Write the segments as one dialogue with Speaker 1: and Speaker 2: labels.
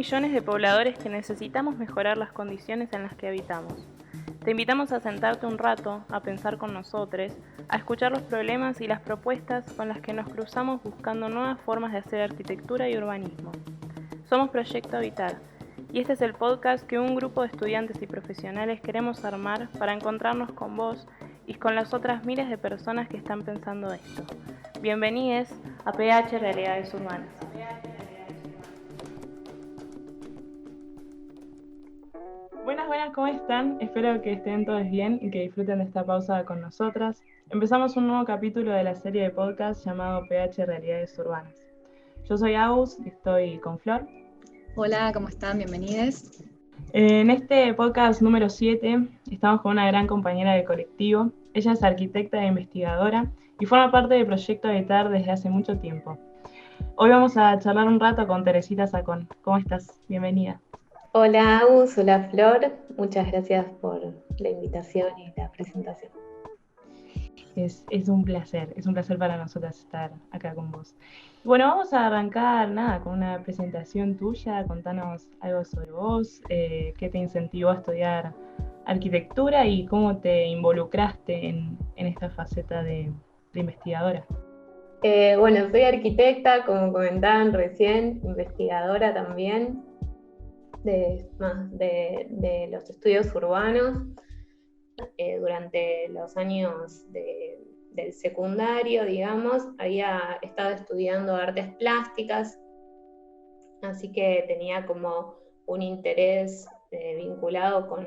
Speaker 1: millones de pobladores que necesitamos mejorar las condiciones en las que habitamos. Te invitamos a sentarte un rato, a pensar con nosotros, a escuchar los problemas y las propuestas con las que nos cruzamos buscando nuevas formas de hacer arquitectura y urbanismo. Somos Proyecto Habitar, y este es el podcast que un grupo de estudiantes y profesionales queremos armar para encontrarnos con vos y con las otras miles de personas que están pensando esto. Bienvenidos a PH Realidades Urbanas. Buenas, ¿cómo están? Espero que estén todos bien y que disfruten de esta pausa con nosotras. Empezamos un nuevo capítulo de la serie de podcast llamado PH Realidades Urbanas. Yo soy Agus y estoy con Flor.
Speaker 2: Hola, ¿cómo están? Bienvenidos.
Speaker 1: En este podcast número 7 estamos con una gran compañera del colectivo. Ella es arquitecta e investigadora y forma parte del Proyecto Habitar desde hace mucho tiempo. Hoy vamos a charlar un rato con Teresita Sacón. ¿Cómo estás? Bienvenida.
Speaker 3: Hola Agus, hola Flor, muchas gracias por la invitación y la presentación.
Speaker 1: Es un placer para nosotras estar acá con vos. Bueno, vamos a arrancar con una presentación tuya. Contanos algo sobre vos, qué te incentivó a estudiar arquitectura y cómo te involucraste en esta faceta de investigadora.
Speaker 3: Bueno, soy arquitecta, como comentaban recién, investigadora también de los estudios urbanos. Durante los años del secundario, digamos, había estado estudiando artes plásticas, así que tenía como un interés vinculado con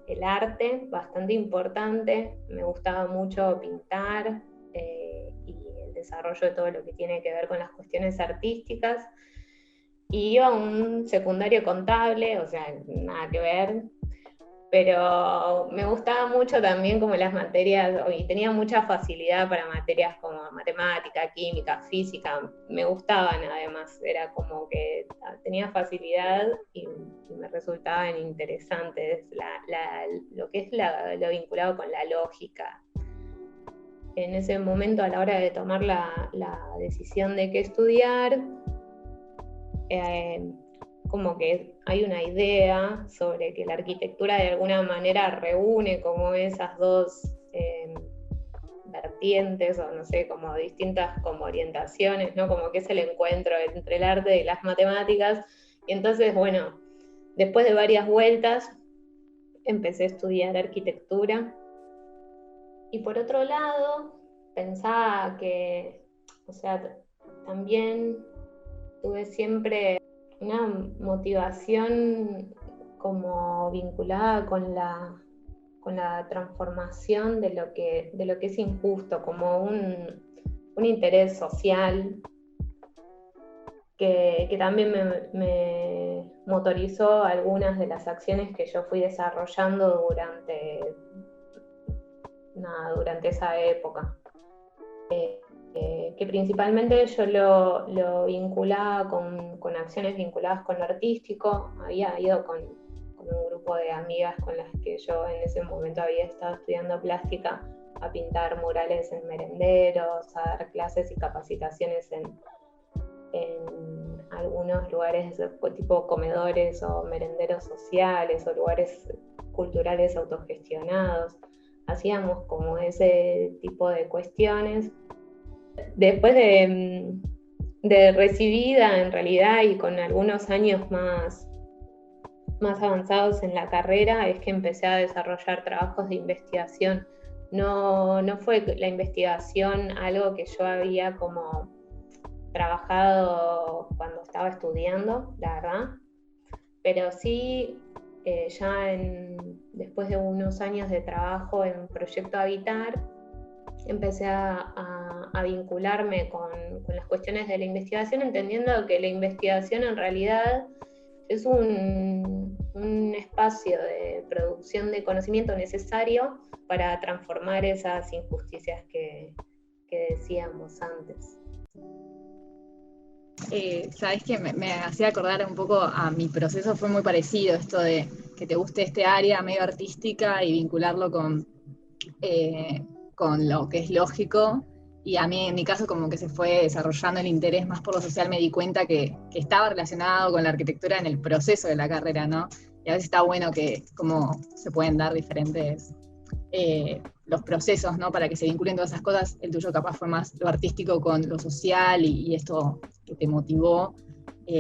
Speaker 3: el arte bastante importante. Me gustaba mucho pintar y el desarrollo de todo lo que tiene que ver con las cuestiones artísticas. Y iba a un secundario contable, o sea, nada que ver, pero me gustaba mucho también como las materias, y tenía mucha facilidad para materias como matemática, química, física, me gustaban además, era como que tenía facilidad y me resultaban interesantes lo que es lo vinculado con la lógica. En ese momento, a la hora de tomar la decisión de qué estudiar, como que hay una idea sobre que la arquitectura de alguna manera reúne como esas dos vertientes, o no sé, como distintas como orientaciones, ¿no? Como que es el encuentro entre el arte y las matemáticas. Y entonces, bueno, después de varias vueltas, empecé a estudiar arquitectura. Y por otro lado, pensaba que, o sea, también tuve siempre una motivación como vinculada con la transformación de lo que es injusto, como un interés social que también me motorizó algunas de las acciones que yo fui desarrollando durante esa época. Que principalmente yo lo vinculaba con acciones vinculadas con lo artístico. Había ido con un grupo de amigas con las que yo en ese momento había estado estudiando plástica a pintar murales en merenderos, a dar clases y capacitaciones en algunos lugares tipo comedores o merenderos sociales o lugares culturales autogestionados. Hacíamos como ese tipo de cuestiones. Después de recibida en realidad y con algunos años más avanzados en la carrera, es que empecé a desarrollar trabajos de investigación. No fue la investigación algo que yo había como trabajado cuando estaba estudiando, la verdad, pero sí ya después de unos años de trabajo en Proyecto Habitar, empecé a vincularme con las cuestiones de la investigación, entendiendo que la investigación en realidad es un espacio de producción de conocimiento necesario para transformar esas injusticias que decíamos antes.
Speaker 2: Sabes que me hacía acordar un poco a mi proceso, fue muy parecido esto de que te guste este área medio artística y vincularlo con lo que es lógico. Y a mí, en mi caso, como que se fue desarrollando el interés más por lo social, me di cuenta que estaba relacionado con la arquitectura en el proceso de la carrera, ¿no? Y a veces está bueno que como se pueden dar diferentes los procesos, ¿no? Para que se vinculen todas esas cosas. El tuyo capaz fue más lo artístico con lo social y esto que te motivó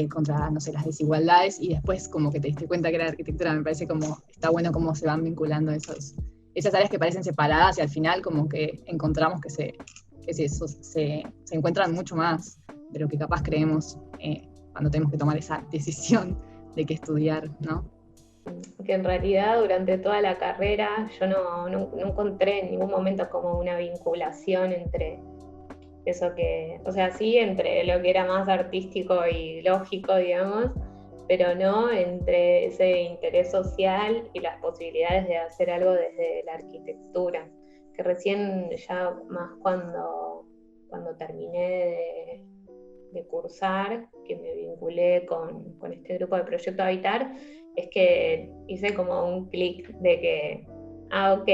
Speaker 2: contra, no sé, las desigualdades, y después como que te diste cuenta que era arquitectura. Me parece como, está bueno cómo se van vinculando esas áreas que parecen separadas y al final como que encontramos que se encuentran mucho más de lo que capaz creemos cuando tenemos que tomar esa decisión de qué estudiar, ¿no?
Speaker 3: Que en realidad durante toda la carrera yo no encontré en ningún momento como una vinculación entre eso que, o sea, sí, entre lo que era más artístico y lógico, digamos, pero no entre ese interés social y las posibilidades de hacer algo desde la arquitectura, que recién ya más cuando terminé de cursar, que me vinculé con este grupo de Proyecto Habitar, es que hice como un clic de que, ok,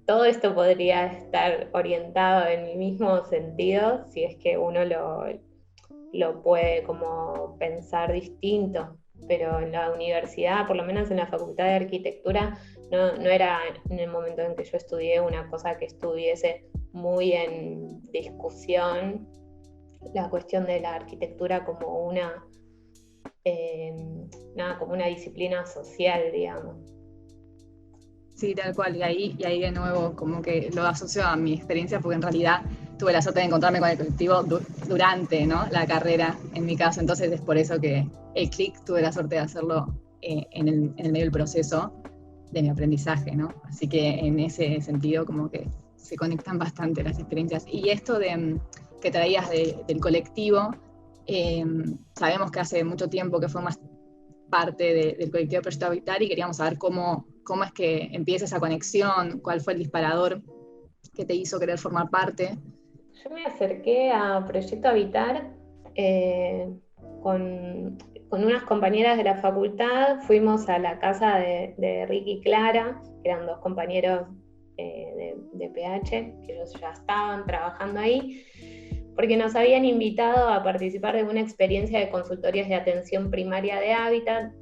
Speaker 3: todo esto podría estar orientado en el mismo sentido si es que uno lo puede como pensar distinto, pero en la universidad, por lo menos en la Facultad de Arquitectura, no era en el momento en que yo estudié una cosa que estuviese muy en discusión la cuestión de la arquitectura como como una disciplina social, digamos.
Speaker 2: Sí, tal cual, y ahí de nuevo como que lo asocio a mi experiencia, porque en realidad tuve la suerte de encontrarme con el colectivo durante, ¿no?, la carrera, en mi caso, entonces es por eso que el clic tuve la suerte de hacerlo en el medio del proceso de mi aprendizaje, ¿no? Así que en ese sentido como que se conectan bastante las experiencias. Y esto que traías del colectivo, sabemos que hace mucho tiempo que formas parte del colectivo Proyecto Habitar y queríamos saber cómo es que empieza esa conexión, cuál fue el disparador que te hizo querer formar parte.
Speaker 3: Yo me acerqué a Proyecto Habitar con unas compañeras de la facultad, fuimos a la casa de Ricky y Clara, que eran dos compañeros de PH, que ellos ya estaban trabajando ahí, porque nos habían invitado a participar de una experiencia de consultorías de atención primaria de hábitat.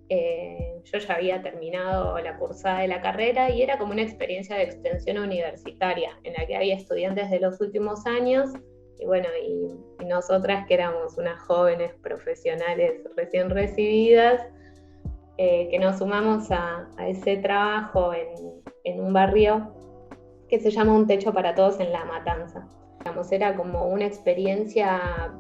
Speaker 3: Yo ya había terminado la cursada de la carrera y era como una experiencia de extensión universitaria en la que había estudiantes de los últimos años y bueno, y nosotras que éramos unas jóvenes profesionales recién recibidas, que nos sumamos a ese trabajo en un barrio que se llama Un Techo para Todos en La Matanza. Era como una experiencia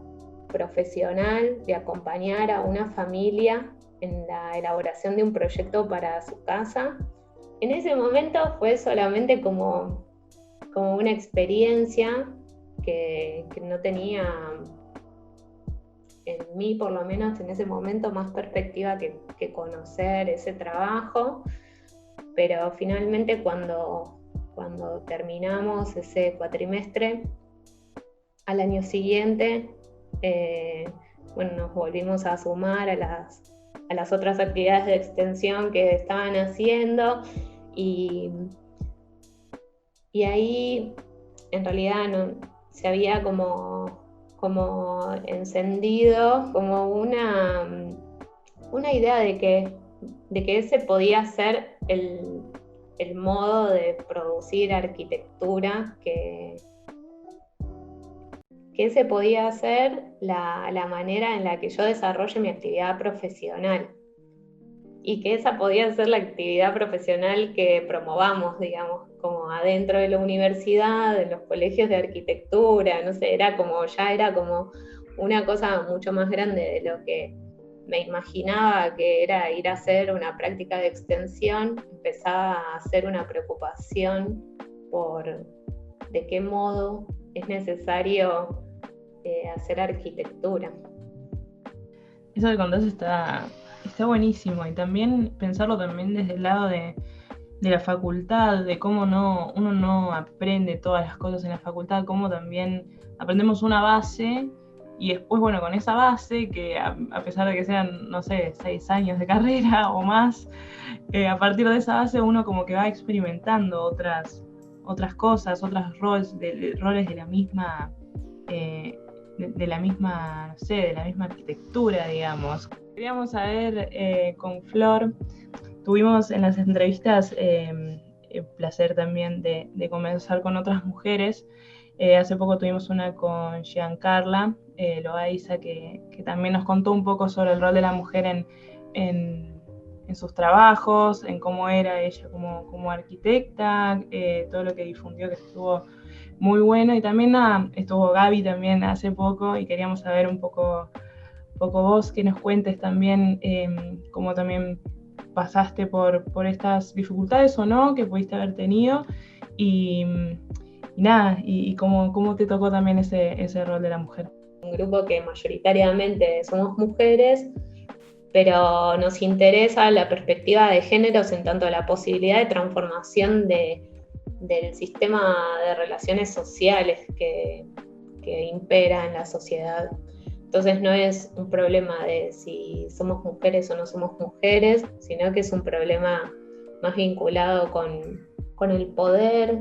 Speaker 3: profesional de acompañar a una familia en la elaboración de un proyecto para su casa. En ese momento fue solamente como una experiencia que no tenía en mí, por lo menos en ese momento, más perspectiva que conocer ese trabajo, pero finalmente cuando terminamos ese cuatrimestre, al año siguiente, nos volvimos a sumar a las otras actividades de extensión que estaban haciendo y ahí en realidad se había como encendido como una idea de que ese podía ser el modo de producir arquitectura, que ese podía ser la manera en la que yo desarrolle mi actividad profesional y que esa podía ser la actividad profesional que promovamos, digamos, como adentro de la universidad, en los colegios de arquitectura, no sé, era como una cosa mucho más grande de lo que me imaginaba que era ir a hacer una práctica de extensión. Empezaba a hacer una preocupación por de qué modo es necesario hacer arquitectura.
Speaker 1: Eso que contás está buenísimo, y también pensarlo también desde el lado de la facultad, de cómo uno no aprende todas las cosas en la facultad, cómo también aprendemos una base y después, bueno, con esa base, que a pesar de que sean, no sé, 6 años de carrera o más, a partir de esa base uno como que va experimentando otras otras cosas, otros roles de la misma, de la misma, no sé, de la misma arquitectura, digamos. Queríamos saber con Flor, tuvimos en las entrevistas el placer también de conversar con otras mujeres. Hace poco tuvimos una con Giancarla Loaiza, que también nos contó un poco sobre el rol de la mujer en sus trabajos, en cómo era ella como arquitecta, todo lo que difundió, que estuvo muy bueno. Y también estuvo Gaby también hace poco, y queríamos saber un poco vos, que nos cuentes también cómo también pasaste por estas dificultades o no que pudiste haber tenido, y nada, y cómo te tocó también ese rol de la mujer.
Speaker 3: Un grupo que mayoritariamente somos mujeres, pero nos interesa la perspectiva de géneros en tanto la posibilidad de transformación del sistema de relaciones sociales que impera en la sociedad. Entonces no es un problema de si somos mujeres o no somos mujeres, sino que es un problema más vinculado con el poder,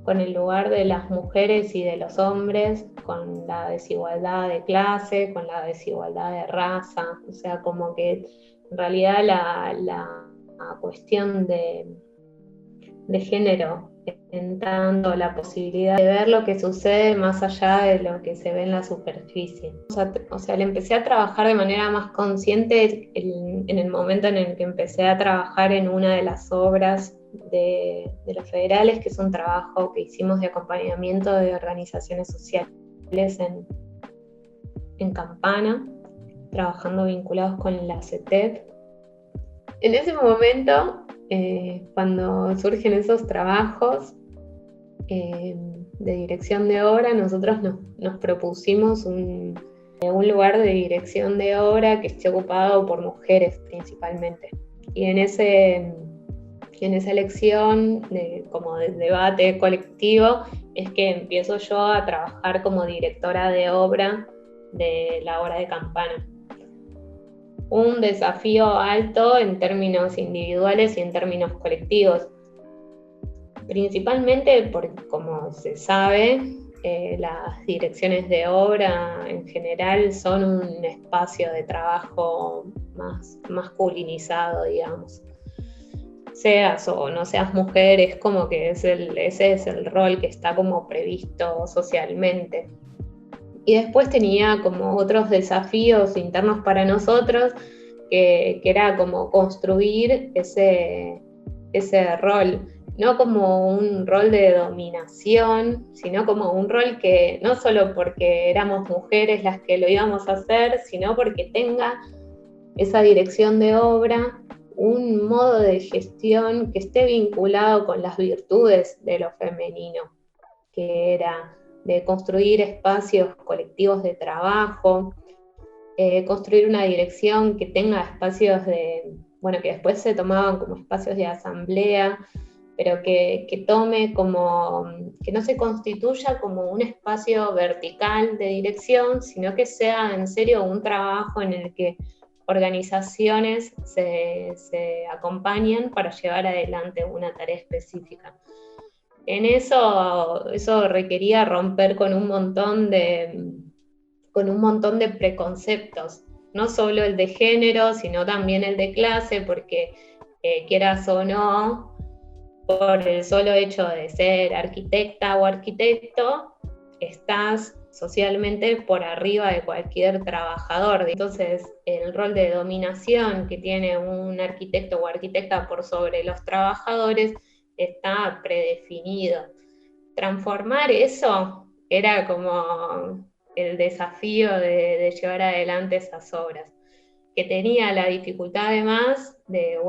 Speaker 3: con el lugar de las mujeres y de los hombres, con la desigualdad de clase, con la desigualdad de raza. O sea, como que en realidad la cuestión de género, en tanto la posibilidad de ver lo que sucede más allá de lo que se ve en la superficie. O sea, le empecé a trabajar de manera más consciente en el momento en el que empecé a trabajar en una de las obras de los federales, que es un trabajo que hicimos de acompañamiento de organizaciones sociales en Campana, trabajando vinculados con la CETEP. En ese momento, cuando surgen esos trabajos de dirección de obra, nosotros nos propusimos un lugar de dirección de obra que esté ocupado por mujeres principalmente. Y en esa elección como de debate colectivo es que empiezo yo a trabajar como directora de obra de la obra de Campana. Un desafío alto en términos individuales y en términos colectivos, principalmente porque, como se sabe, las direcciones de obra en general son un espacio de trabajo más masculinizado, digamos. Seas o no seas mujer, es como que ese es el rol que está como previsto socialmente. Y después tenía como otros desafíos internos para nosotros, que era como construir ese rol, no como un rol de dominación, sino como un rol que no solo porque éramos mujeres las que lo íbamos a hacer, sino porque tenga esa dirección de obra un modo de gestión que esté vinculado con las virtudes de lo femenino, que era de construir espacios colectivos de trabajo, construir una dirección que tenga espacios que después se tomaban como espacios de asamblea, pero que tome que no se constituya como un espacio vertical de dirección, sino que sea en serio un trabajo en el que organizaciones se acompañan para llevar adelante una tarea específica. En eso requería romper con un montón de preconceptos, no solo el de género, sino también el de clase, porque quieras o no, por el solo hecho de ser arquitecta o arquitecto, estás socialmente por arriba de cualquier trabajador. Entonces, el rol de dominación que tiene un arquitecto o arquitecta por sobre los trabajadores está predefinido. Transformar eso era como el desafío de llevar adelante esas obras, que tenía la dificultad además de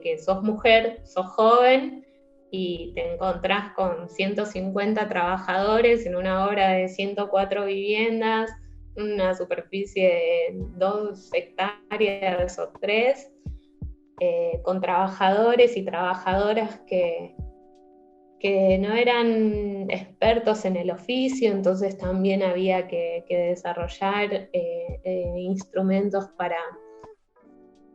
Speaker 3: que sos mujer, sos joven y te encontrás con 150 trabajadores en una obra de 104 viviendas, una superficie de 2 hectáreas o 3, con trabajadores y trabajadoras que no eran expertos en el oficio, entonces también había que desarrollar instrumentos para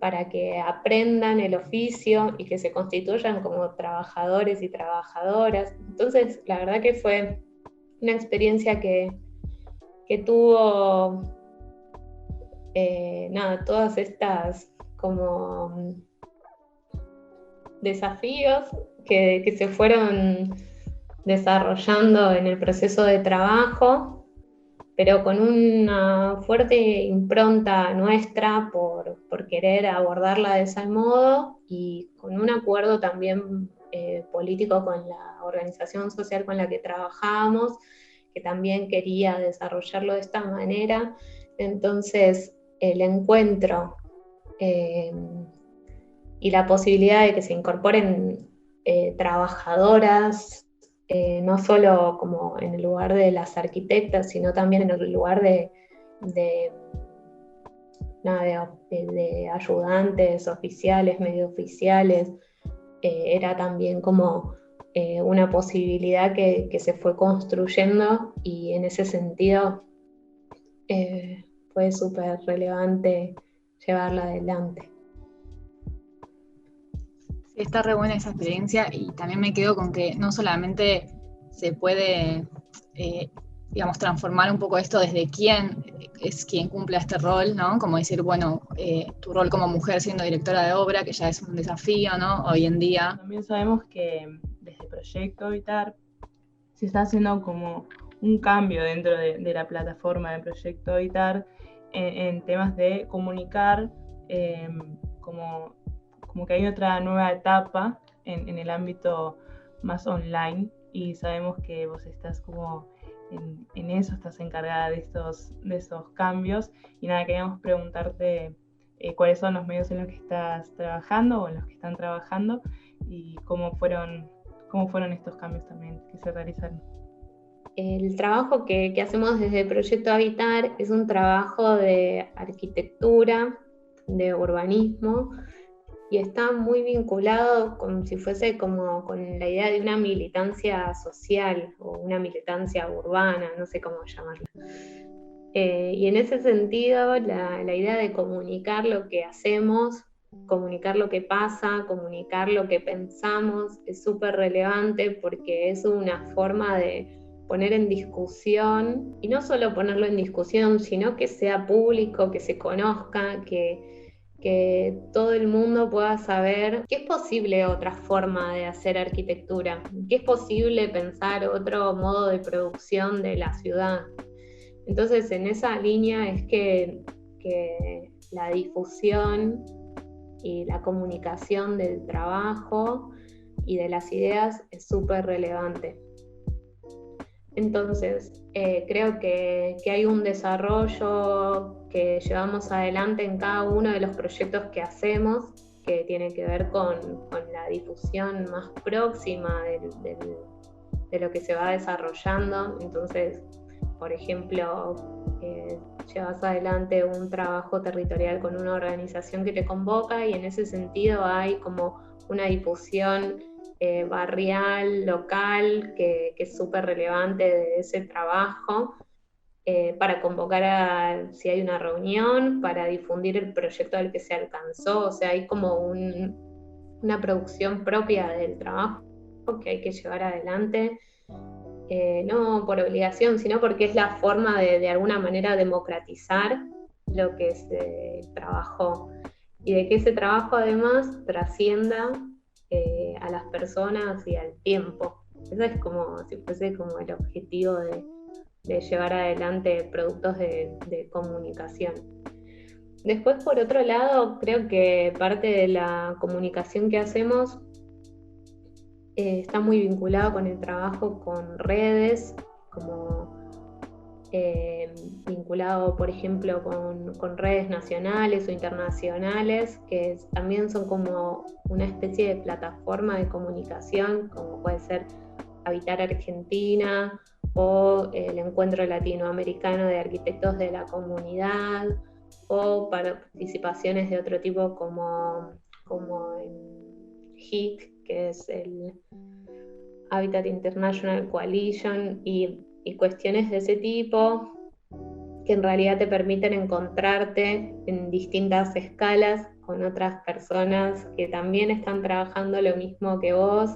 Speaker 3: para que aprendan el oficio y que se constituyan como trabajadores y trabajadoras. Entonces, la verdad que fue una experiencia que tuvo todas estas como desafíos que se fueron desarrollando en el proceso de trabajo, pero con una fuerte impronta nuestra por querer abordarla de ese modo y con un acuerdo también político con la organización social con la que trabajábamos, que también quería desarrollarlo de esta manera. Entonces, el encuentro y la posibilidad de que se incorporen trabajadoras, no solo como en el lugar de las arquitectas, sino también en el lugar de ayudantes, oficiales, medio oficiales, era también como una posibilidad que se fue construyendo, y en ese sentido fue súper relevante llevarla adelante.
Speaker 2: Sí, está re buena esa experiencia, y también me quedo con que no solamente se puede, digamos, transformar un poco esto desde quién es quien cumpla este rol, ¿no? Como decir, bueno, tu rol como mujer siendo directora de obra, que ya es un desafío, ¿no? Hoy en día.
Speaker 1: También sabemos que desde Proyecto Habitar se está haciendo como un cambio dentro de la plataforma de Proyecto Habitar en temas de comunicar, como que hay otra nueva etapa en el ámbito más online, y sabemos que vos estás como en eso, estás encargada de esos cambios, y nada, queríamos preguntarte cuáles son los medios en los que estás trabajando o en los que están trabajando, y cómo fueron estos cambios también que se realizaron.
Speaker 3: El trabajo que hacemos desde Proyecto Habitar es un trabajo de arquitectura, de urbanismo, y está muy vinculado como si fuese como con la idea de una militancia social o una militancia urbana, no sé cómo llamarla. Y en ese sentido, la idea de comunicar lo que hacemos, comunicar lo que pasa, comunicar lo que pensamos, es súper relevante, porque es una forma de poner en discusión, y no solo ponerlo en discusión, sino que sea público, que se conozca, que todo el mundo pueda saber que es posible otra forma de hacer arquitectura, que es posible pensar otro modo de producción de la ciudad. Entonces, en esa línea es que la difusión y la comunicación del trabajo y de las ideas es súper relevante. Entonces, creo que hay un desarrollo que llevamos adelante en cada uno de los proyectos que hacemos, que tiene que ver con la difusión más próxima de lo que se va desarrollando. Entonces, por ejemplo, llevas adelante un trabajo territorial con una organización que te convoca, y en ese sentido hay como una difusión barrial, local, que es súper relevante de ese trabajo, para convocar si hay una reunión, para difundir el proyecto al que se alcanzó. O sea, hay como una producción propia del trabajo que hay que llevar adelante, no por obligación, sino porque es la forma de alguna manera democratizar lo que se trabajó, y de que ese trabajo además trascienda a las personas y al tiempo. Eso es como si fuese como el objetivo de llevar adelante productos de comunicación. Después, por otro lado, creo que parte de la comunicación que hacemos está muy vinculado con el trabajo con redes, como vinculado, por ejemplo, con redes nacionales o internacionales, que también son como una especie de plataforma de comunicación, como puede ser Habitar Argentina o el Encuentro Latinoamericano de Arquitectos de la Comunidad, o participaciones de otro tipo como en HIC, que es el Habitat International Coalition, y cuestiones de ese tipo, que en realidad te permiten encontrarte en distintas escalas con otras personas que también están trabajando lo mismo que vos,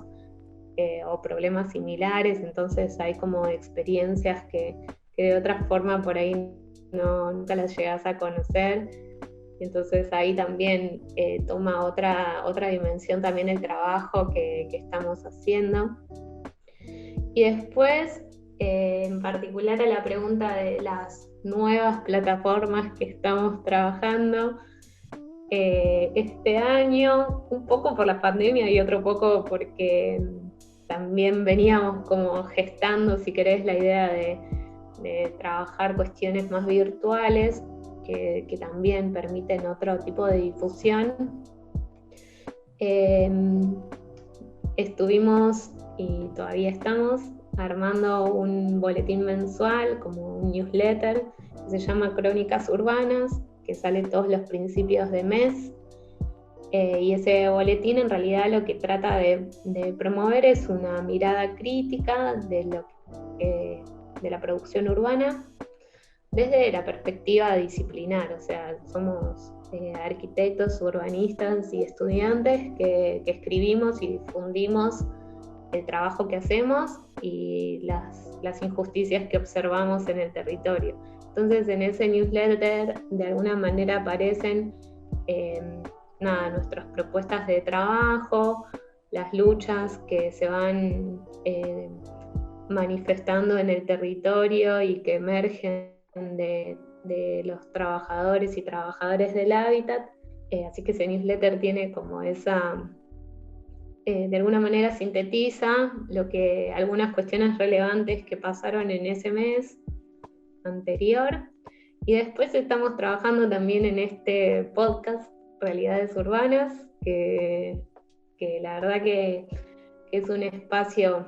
Speaker 3: o problemas similares, entonces hay como experiencias que de otra forma por ahí nunca las llegás a conocer. Entonces ahí también toma otra dimensión también el trabajo que estamos haciendo. Y después, en particular a la pregunta de las nuevas plataformas que estamos trabajando, este año, un poco por la pandemia y otro poco porque también veníamos como gestando, si querés, la idea de trabajar cuestiones más virtuales que también permiten otro tipo de difusión. Estuvimos y todavía estamos armando un boletín mensual, como un newsletter, que se llama Crónicas Urbanas, que sale todos los principios de mes. Y ese boletín en realidad lo que trata de promover es una mirada crítica de la producción urbana desde la perspectiva disciplinar, o sea, somos arquitectos, urbanistas y estudiantes que escribimos y difundimos el trabajo que hacemos y las injusticias que observamos en el territorio. Entonces en ese newsletter de alguna manera aparecen nuestras propuestas de trabajo, las luchas que se van manifestando en el territorio y que emergen de los trabajadores y trabajadoras del hábitat, así que ese newsletter tiene como esa, de alguna manera sintetiza algunas cuestiones relevantes que pasaron en ese mes anterior, y después estamos trabajando también en este podcast Realidades Urbanas, que la verdad que es un espacio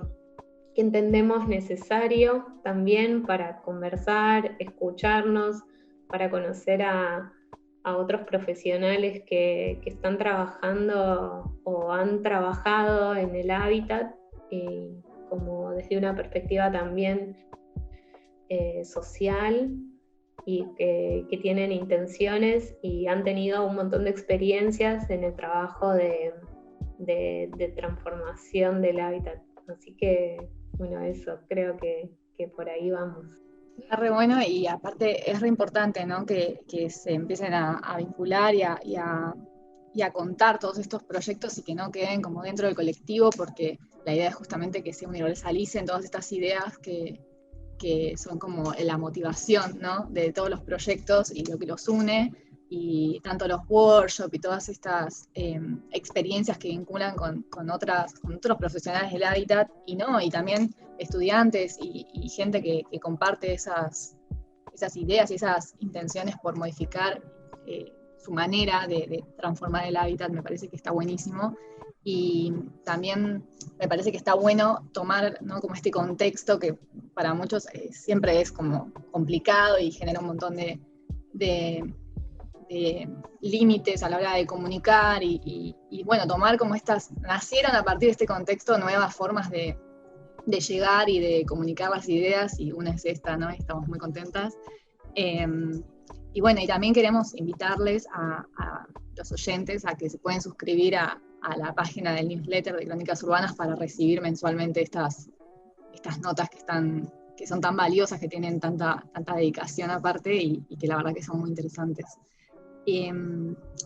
Speaker 3: que entendemos necesario también para conversar, escucharnos, para conocer a otros profesionales que están trabajando o han trabajado en el hábitat, como desde una perspectiva también social, y que tienen intenciones y han tenido un montón de experiencias en el trabajo de transformación del hábitat. Así que, bueno, eso, creo que por ahí vamos.
Speaker 2: Está re bueno, y aparte es re importante, ¿no? que se empiecen a vincular y a contar todos estos proyectos y que no queden como dentro del colectivo, porque la idea es justamente que se universalicen todas estas ideas que son como la motivación, ¿no? de todos los proyectos y lo que los une, y tanto los workshops y todas estas experiencias que vinculan con otros profesionales del hábitat, y también estudiantes y gente que comparte esas ideas y esas intenciones por modificar su manera de transformar el hábitat. Me parece que está buenísimo. Y también me parece que está bueno tomar, ¿no? como este contexto que para muchos siempre es como complicado y genera un montón de límites a la hora de comunicar, y bueno, tomar como nacieron a partir de este contexto nuevas formas de llegar y de comunicar las ideas, y una es esta, ¿no? Estamos muy contentas. Y bueno, y también queremos invitarles a los oyentes a que se pueden suscribir a la página del newsletter de Crónicas Urbanas para recibir mensualmente estas notas que son tan valiosas, que tienen tanta dedicación aparte, y que la verdad que son muy interesantes.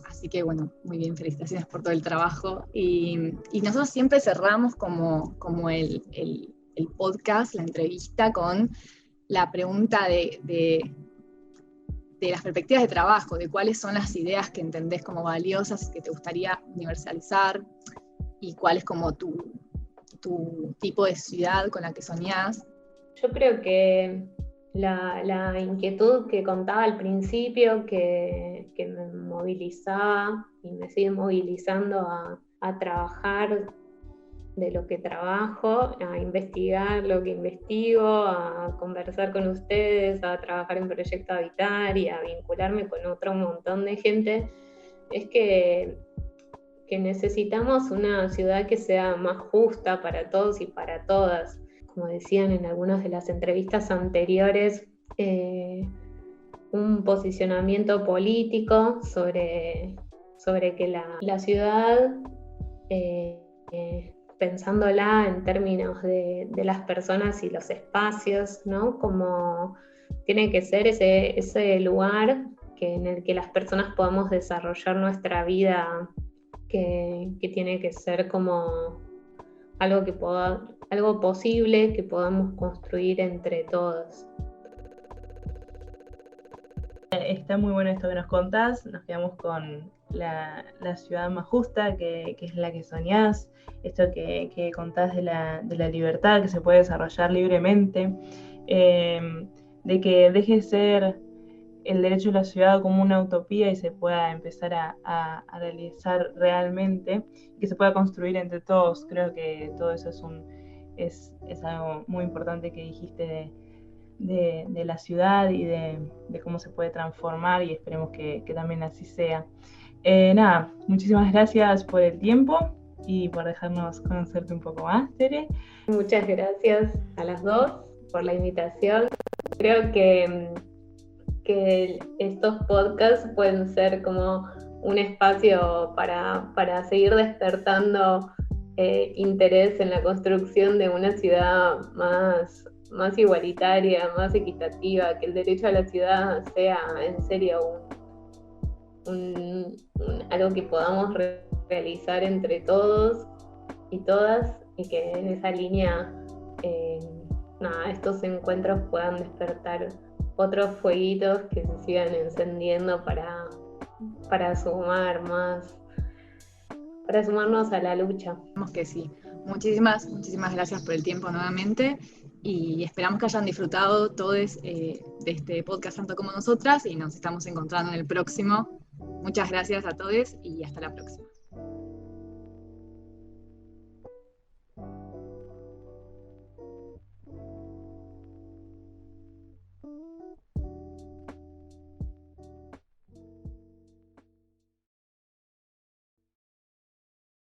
Speaker 2: Así que bueno, muy bien, felicitaciones por todo el trabajo. Y nosotros siempre cerramos como el podcast, la entrevista, con la pregunta de las perspectivas de trabajo, de cuáles son las ideas que entendés como valiosas, que te gustaría universalizar, y cuál es como tu tipo de ciudad con la que soñás.
Speaker 3: Yo creo que la inquietud que contaba al principio, que me movilizaba y me sigue movilizando a trabajar de lo que trabajo, a investigar lo que investigo, a conversar con ustedes, a trabajar en Proyecto Habitar y a vincularme con otro montón de gente, es que necesitamos una ciudad que sea más justa para todos y para todas. Como decían en algunas de las entrevistas anteriores, un posicionamiento político sobre sobre que la ciudad, pensándola en términos de las personas y los espacios, ¿no? Como tiene que ser ese lugar en el que las personas podamos desarrollar nuestra vida, que tiene que ser como algo posible que podamos construir entre todos.
Speaker 1: Está muy bueno esto que nos contás, nos quedamos con la ciudad más justa, que es la que soñás, esto que contás de la libertad, que se puede desarrollar libremente, de que deje de ser el derecho de la ciudad como una utopía y se pueda empezar a realizar realmente, que se pueda construir entre todos. Creo que todo eso es algo muy importante que dijiste de la ciudad y de cómo se puede transformar, y esperemos que también así sea. Nada, muchísimas gracias por el tiempo y por dejarnos conocerte un poco más, Tere.
Speaker 3: Muchas gracias a las dos por la invitación. Creo que estos podcasts pueden ser como un espacio para seguir despertando interés en la construcción de una ciudad más igualitaria, más equitativa, que el derecho a la ciudad sea en serio algo que podamos realizar entre todos y todas, y que en esa línea estos encuentros puedan despertar otros fueguitos que se sigan encendiendo para sumarnos a la lucha.
Speaker 2: Esperamos que sí. Muchísimas gracias por el tiempo nuevamente y esperamos que hayan disfrutado todos de este podcast tanto como nosotras, y nos estamos encontrando en el próximo. Muchas gracias a todos y hasta la próxima.